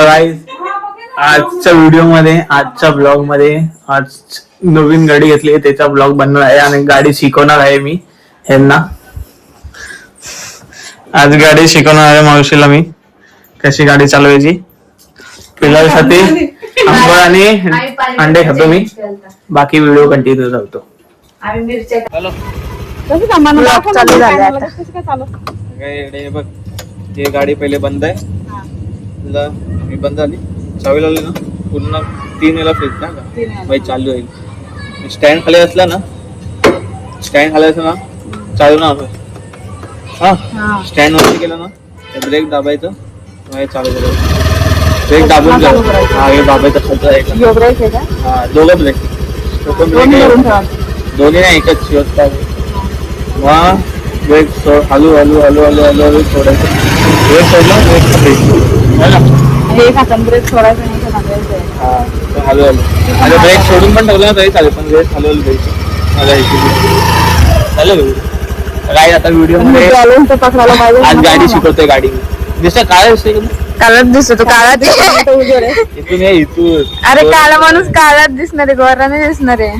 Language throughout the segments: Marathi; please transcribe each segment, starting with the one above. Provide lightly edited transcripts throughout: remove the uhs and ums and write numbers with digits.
गाईज आजच्या व्हिडिओ मध्ये आजच्या ब्लॉग मध्ये आज नवीन गाडी घेतली त्याचा ब्लॉग बनवणार आहे आणि गाडी शिकवणार आहे मी यांना. आज गाडी शिकवणार आहे मावशीला मी कशी गाडी चालवायची. पिलासाठी आंबळ आणि अंडे खातो मी. बाकी व्हिडिओ कंटिन्यू करतो. बघ ही गाडी पहिले बंद आहे. मी बंद झाली चावी लावली ना पूर्ण 3 वेळा फिरत ना का चालू होईल. स्टँड खाली असला ना चालू ना हा स्टँड वरती केलं ना ब्रेक दाबायचं चालू करायचं. ब्रेक दाबून जायचं. हा हे दाबायचं खालचा हा दोघं ब्रेक दोन्ही नाही एकच शिवता. मग ब्रेक सोड हलू हलू हलू हलू हलू हलू सोडायचं. ब्रेक सोडला ब्रेक सोडायचं हलू हलू आणि ब्रेक सोडून पण ठेवलं ना तरी चालेल पण ब्रेक हलवलं चालेल. काय आता व्हिडिओ मध्ये आज गाडी शिकवतोय. गाडी दिसत काय असते काळात दिसतो काळात इथून ये इथून. अरे काळा माणूस काळात दिसणार आहे गोरा नाही दिसणार आहे.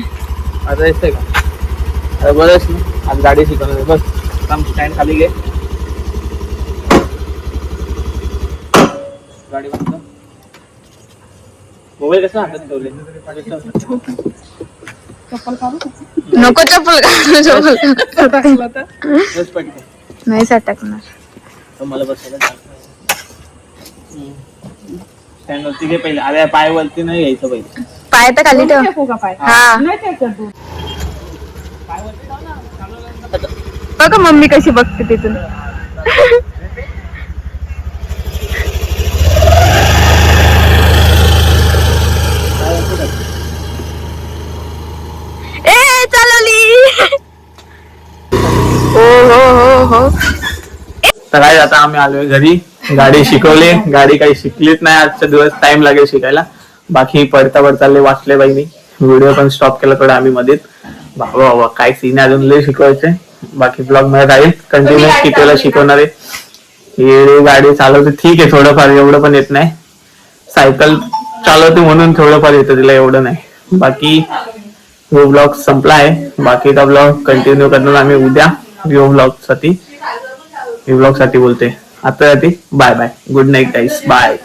आता दिसतंय का बरंच ना आज गाडी शिकवणार आहे. बस काम स्टँड खाली घे गाडी बंद. मोबाईल कसा हातात ठेवले नको चप्पल नाही सटकणार मला बसायला स्टँड वरती घे पहिले. अरे पाय वरती नाही घ्यायचं पहिले. पाय तर खाली ठेव. हा बघा मम्मी कशी बघते तिथून. ए चालवली. हो तर काय आता आम्ही आलोय घरी. गाडी शिकवली. गाडी काही शिकलीच नाही. आजचा दिवस टाइम लागेल शिकायला. बाकी पडता वाचले बाई मी. व्हिडिओ पण स्टॉप केला थोडा आम्ही मध्ये. बाबा बाबा काय सीन अजून लय शिकवायचंय. बाकी ब्लॉग मध्ये राहील कंटिन्यू कितीला शिकवणार आहे. हे गाडी चालवते ठीक आहे थोडंफार एवढं पण येत नाही. सायकल चालवते म्हणून थोडंफार येतं तिला एवढं नाही. बाकी व्ह्यू ब्लॉग संपला आहे. बाकीचा ब्लॉग कंटिन्यू करणार आम्ही उद्या व्ह्यू ब्लॉग साठी बोलते. आता बाय बाय गुड नाईट गाईस बाय.